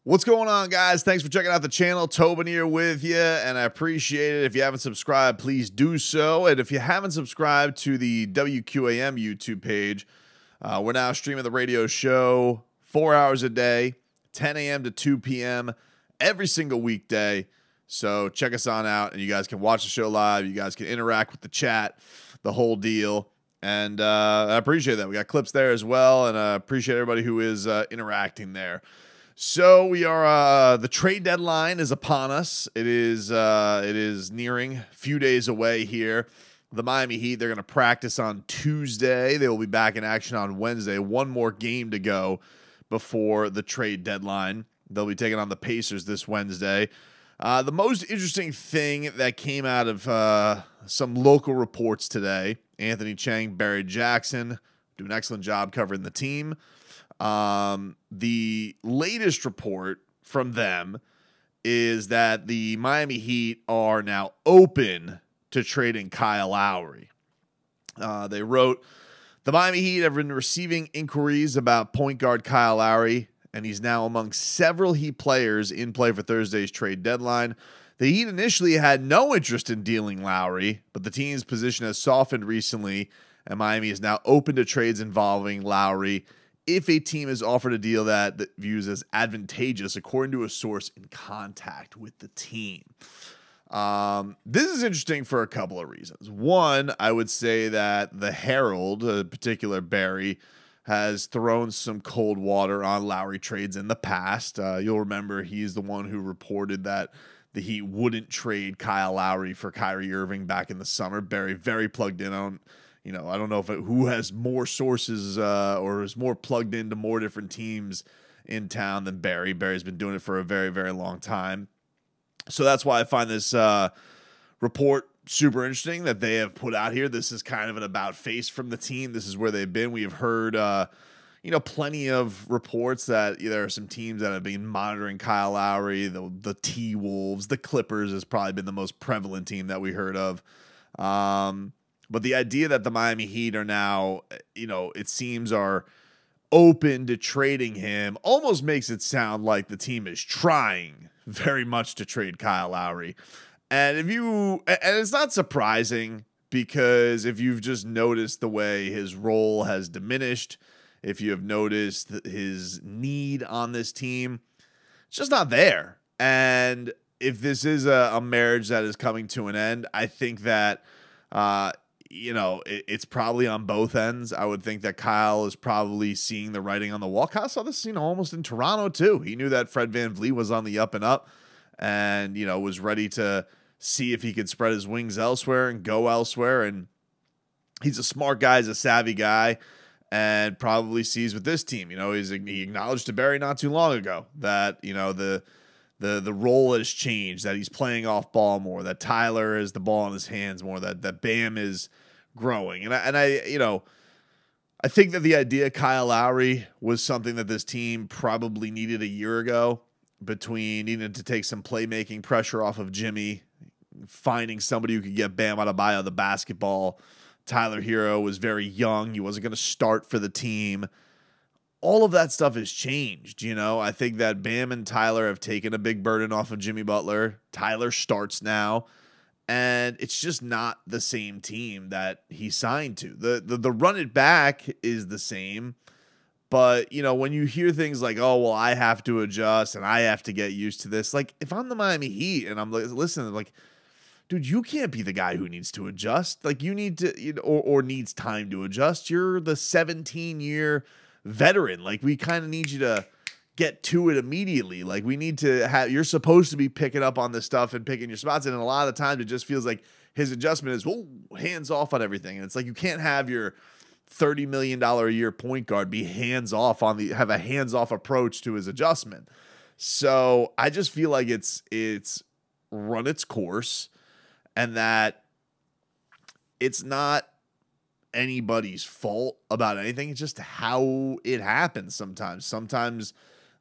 What's going on, guys? Thanks for checking out the channel. Tobin here with you, and I appreciate it. If you haven't subscribed, please do so. And if you haven't subscribed to the WQAM YouTube page, we're now streaming the radio show 4 hours a day, 10 a.m. to 2 p.m. every single weekday. So check us on out, and you guys can watch the show live. You guys can interact with the chat, the whole deal. And I appreciate that. We got clips there as well, and I appreciate everybody who is interacting there. So we are the trade deadline is upon us. It is nearing, a few days away here. The Miami Heat, they're going to practice on Tuesday. They will be back in action on Wednesday. One more game to go before the trade deadline. They'll be taking on the Pacers this Wednesday. The most interesting thing that came out of some local reports today, Anthony Chang, Barry Jackson do an excellent job covering the team. The latest report from them is that the Miami Heat are now open to trading Kyle Lowry. They wrote, the Miami Heat have been receiving inquiries about point guard Kyle Lowry, and he's now among several Heat players in play for Thursday's trade deadline. The Heat initially had no interest in dealing Lowry, but the team's position has softened recently, and Miami is now open to trades involving Lowry if a team is offered a deal that views as advantageous, according to a source in contact with the team. This is interesting for a couple of reasons. One, I would say that the Herald, a particular Barry, has thrown some cold water on Lowry trades in the past. You'll remember he's the one who reported that the Heat wouldn't trade Kyle Lowry for Kyrie Irving back in the summer. Barry very plugged in on, I don't know who has more sources or is more plugged into more different teams in town than Barry. Barry's been doing it for a very, very long time. So that's why I find this report super interesting that they have put out here. This is kind of an about face from the team. This is where they've been. We have heard, plenty of reports that there are some teams that have been monitoring Kyle Lowry. The T-Wolves, the Clippers has probably been the most prevalent team that we heard of. But the idea that the Miami Heat are now, it seems are open to trading him almost makes it sound like the team is trying very much to trade Kyle Lowry. And it's not surprising, because if you've just noticed the way his role has diminished, if you have noticed his need on this team, it's just not there. And if this is a marriage that is coming to an end, I think that, it's probably on both ends. I would think that Kyle is probably seeing the writing on the wall. Kyle saw this, almost in Toronto too. He knew that Fred VanVleet was on the up and up, and, was ready to see if he could spread his wings elsewhere and go elsewhere. And he's a smart guy, he's a savvy guy, and probably sees with this team, he acknowledged to Barry not too long ago that, the role has changed, that he's playing off ball more, that Tyler has the ball in his hands more, that Bam is growing. And I think that the idea of Kyle Lowry was something that this team probably needed a year ago, between needing to take some playmaking pressure off of Jimmy, finding somebody who could get Bam Adebayo the basketball. Tyler Hero was very young. He wasn't going to start for the team. All of that stuff has changed. I think that Bam and Tyler have taken a big burden off of Jimmy Butler. Tyler starts now, and it's just not the same team that he signed to. The run it back is the same, but when you hear things like, oh, well, I have to adjust and I have to get used to this. Like, if I'm the Miami Heat and I'm listening, like, dude, you can't be the guy who needs to adjust. Like, you need to, or needs time to adjust. You're the 17-year veteran. Like, we kind of need you to get to it immediately. Like, we need to have, you're supposed to be picking up on this stuff and picking your spots. And a lot of the times it just feels like his adjustment is, hands off on everything. And it's like, you can't have your $30 million a year point guard be hands off have a hands off approach to his adjustment. So I just feel like it's run its course, and that it's not anybody's fault about anything. It's just how it happens sometimes. Sometimes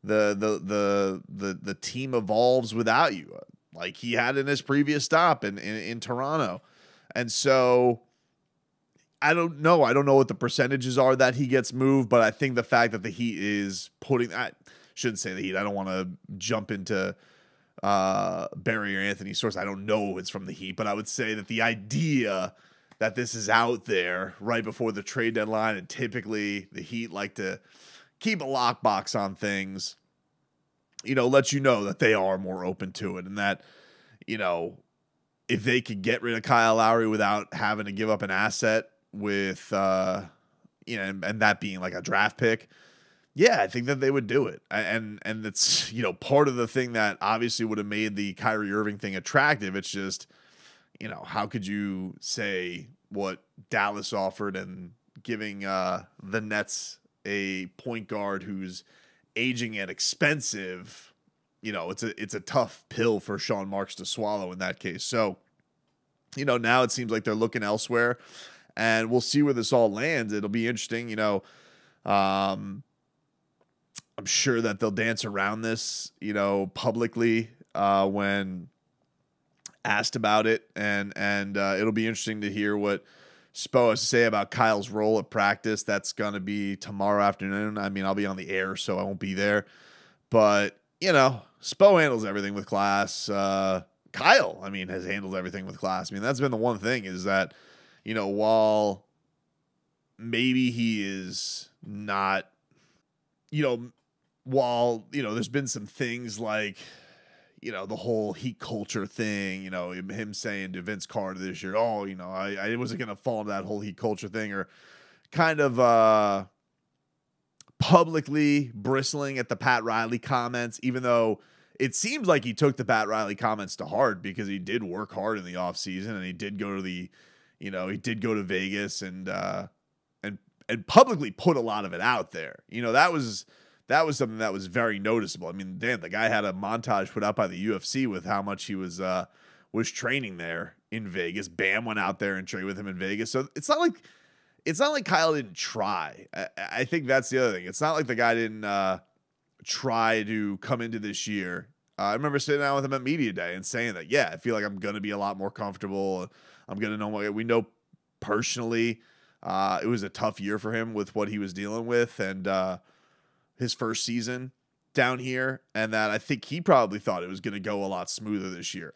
the team evolves without you, like he had in his previous stop in Toronto. And so I don't know. I don't know what the percentages are that he gets moved, but I think the fact that the Heat is putting that, shouldn't say the Heat. I don't want to jump into Barry or Anthony's source. I don't know if it's from the Heat, but I would say that the idea that this is out there right before the trade deadline, and typically the Heat like to keep a lockbox on things, lets you know that they are more open to it, and that, if they could get rid of Kyle Lowry without having to give up an asset with, and that being like a draft pick, yeah, I think that they would do it. And it's, part of the thing that obviously would have made the Kyrie Irving thing attractive. It's just, how could you say what Dallas offered and giving the Nets a point guard who's aging and expensive? It's a tough pill for Sean Marks to swallow in that case. So, now it seems like they're looking elsewhere, and we'll see where this all lands. It'll be interesting. I'm sure that they'll dance around this, publicly when asked about it, and it'll be interesting to hear what Spo has to say about Kyle's role at practice. That's going to be tomorrow afternoon. I mean, I'll be on the air, so I won't be there. But, Spo handles everything with class. Kyle, has handled everything with class. That's been the one thing is that, while maybe he is not, while, there's been some things like, the whole Heat culture thing, him saying to Vince Carter this year, I wasn't going to fall into that whole Heat culture thing, or kind of publicly bristling at the Pat Riley comments, even though it seems like he took the Pat Riley comments to heart, because he did work hard in the offseason, and he did go to Vegas and publicly put a lot of it out there. That was something that was very noticeable. Damn, the guy had a montage put out by the UFC with how much he was training there in Vegas. Bam went out there and trained with him in Vegas. So it's not like Kyle didn't try. I think that's the other thing. It's not like the guy didn't try to come into this year. I remember sitting down with him at media day and saying that, yeah, I feel like I'm going to be a lot more comfortable. I'm going to know we know personally it was a tough year for him with what he was dealing with, and his first season down here, and that I think he probably thought it was going to go a lot smoother this year.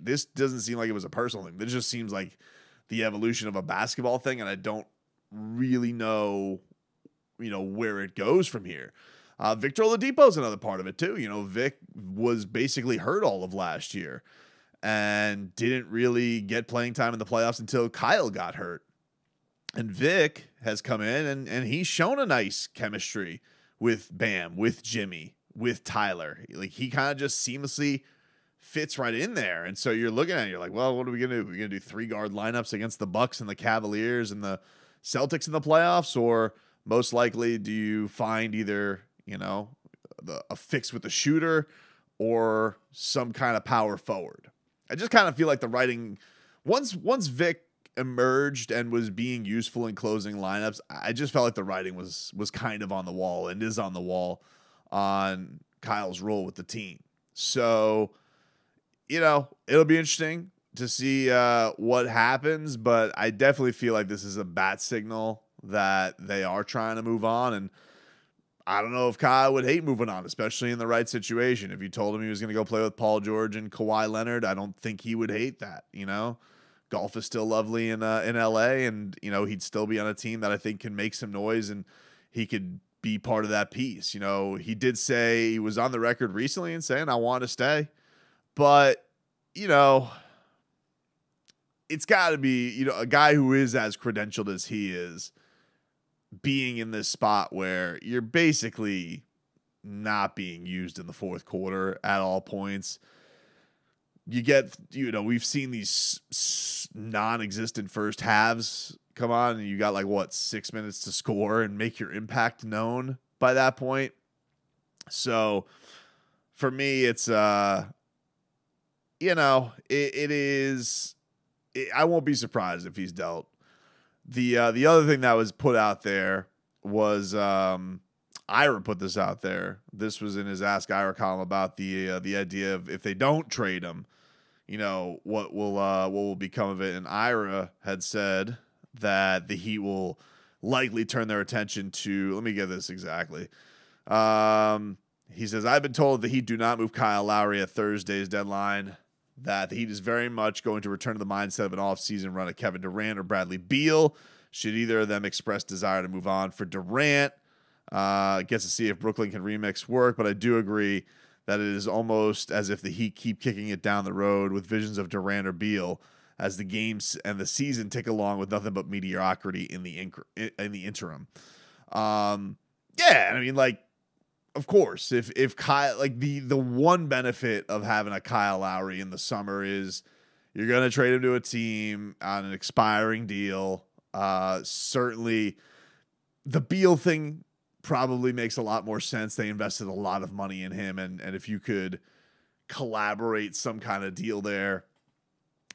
This doesn't seem like it was a personal thing. This just seems like the evolution of a basketball thing, and I don't really know, where it goes from here. Victor Oladipo is another part of it too. Vic was basically hurt all of last year and didn't really get playing time in the playoffs until Kyle got hurt. And Vic has come in and he's shown a nice chemistry with Bam, with Jimmy, with Tyler. Like, he kind of just seamlessly fits right in there. And so you're looking at it, you're like, well, what are we going to do? We're going to do 3-guard lineups against the Bucks and the Cavaliers and the Celtics in the playoffs? Or most likely, do you find either, a fix with the shooter or some kind of power forward? I just kind of feel like the writing, once Vic emerged and was being useful in closing lineups, I just felt like the writing was kind of on the wall, and is on the wall on Kyle's role with the team. So, it'll be interesting to see what happens, but I definitely feel like this is a bat signal that they are trying to move on. And I don't know if Kyle would hate moving on, especially in the right situation. If you told him he was going to go play with Paul George and Kawhi Leonard, I don't think he would hate that. Golf is still lovely in LA, and he'd still be on a team that I think can make some noise, and he could be part of that piece. He did say, he was on the record recently and saying, I want to stay, but it's got to be a guy who is as credentialed as he is, being in this spot where you're basically not being used in the fourth quarter at all points. You get, we've seen these non-existent first halves come on, and you got 6 minutes to score and make your impact known by that point. So for me, it's, it is, I won't be surprised if he's dealt. The other thing that was put out there was, Ira put this out there. This was in his Ask Ira column about the idea of, if they don't trade him, what will become of it. And Ira had said that the Heat will likely turn their attention to, let me get this exactly. He says, I've been told the Heat do not move Kyle Lowry at Thursday's deadline, that the Heat is very much going to return to the mindset of an offseason run at Kevin Durant or Bradley Beal. Should either of them express desire to move on for Durant, gets to see if Brooklyn can remix work, but I do agree that it is almost as if the Heat keep kicking it down the road with visions of Durant or Beal as the games and the season tick along with nothing but mediocrity in the interim. Yeah, I mean, like, of course, if Kyle, like the one benefit of having a Kyle Lowry in the summer is you're going to trade him to a team on an expiring deal. Certainly the Beal thing probably makes a lot more sense. They invested a lot of money in him. And if you could collaborate some kind of deal there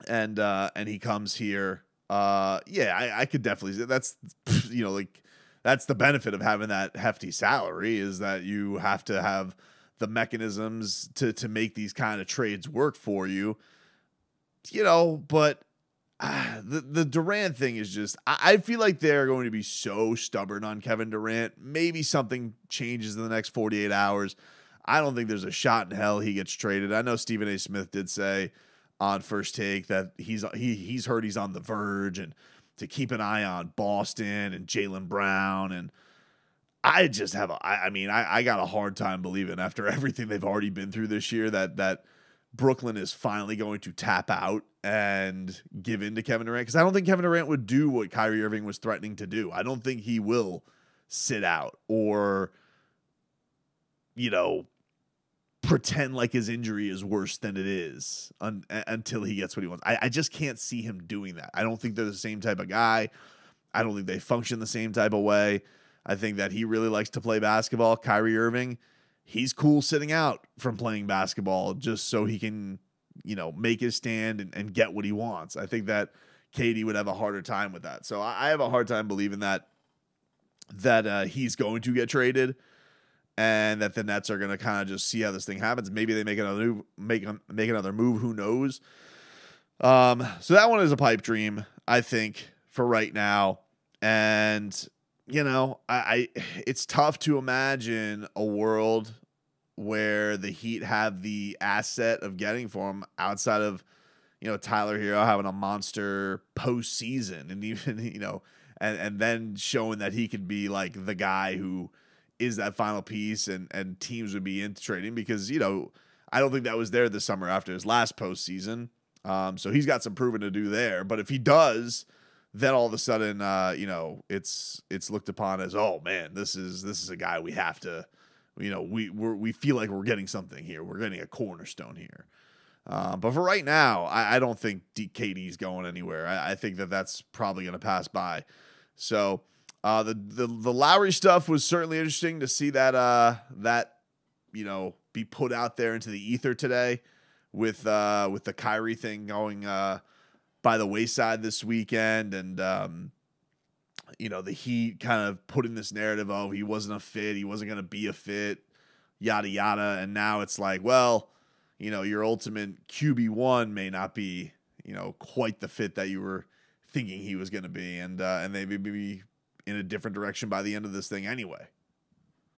and he comes here, I could definitely say that's, like, that's the benefit of having that hefty salary is that you have to have the mechanisms to make these kind of trades work for you, but the Durant thing is just, I feel like they're going to be so stubborn on Kevin Durant. Maybe something changes in the next 48 hours. I don't think there's a shot in hell he gets traded. I know Stephen A. Smith did say on First Take that he's heard he's on the verge and to keep an eye on Boston and Jaylen Brown. And I just have I got a hard time believing after everything they've already been through this year that Brooklyn is finally going to tap out and give in to Kevin Durant. Because I don't think Kevin Durant would do what Kyrie Irving was threatening to do. I don't think he will sit out or, pretend like his injury is worse than it is until he gets what he wants. I just can't see him doing that. I don't think they're the same type of guy. I don't think they function the same type of way. I think that he really likes to play basketball. Kyrie Irving, he's cool sitting out from playing basketball just so he can, make his stand and get what he wants. I think that KD would have a harder time with that. So I have a hard time believing that he's going to get traded. And that the Nets are going to kind of just see how this thing happens. Maybe they make another move. Who knows? So that one is a pipe dream, I think, for right now. And it's tough to imagine a world where the Heat have the asset of getting for him outside of Tyler Hero having a monster postseason, and even and then showing that he could be like the guy who is that final piece and teams would be into trading because, I don't think that was there this summer after his last postseason. So he's got some proving to do there. But if he does, then all of a sudden, it's looked upon as, oh man, this is a guy we have to, we feel like we're getting something here. We're getting a cornerstone here. But for right now, I don't think KD's going anywhere. I think that's probably going to pass by. So, the Lowry stuff was certainly interesting to see that be put out there into the ether today with the Kyrie thing going by the wayside this weekend, and the Heat kind of putting this narrative of he wasn't a fit, he wasn't going to be a fit, yada yada, and now it's like, well, your ultimate QB1 may not be quite the fit that you were thinking he was going to be, and they may be in a different direction by the end of this thing anyway.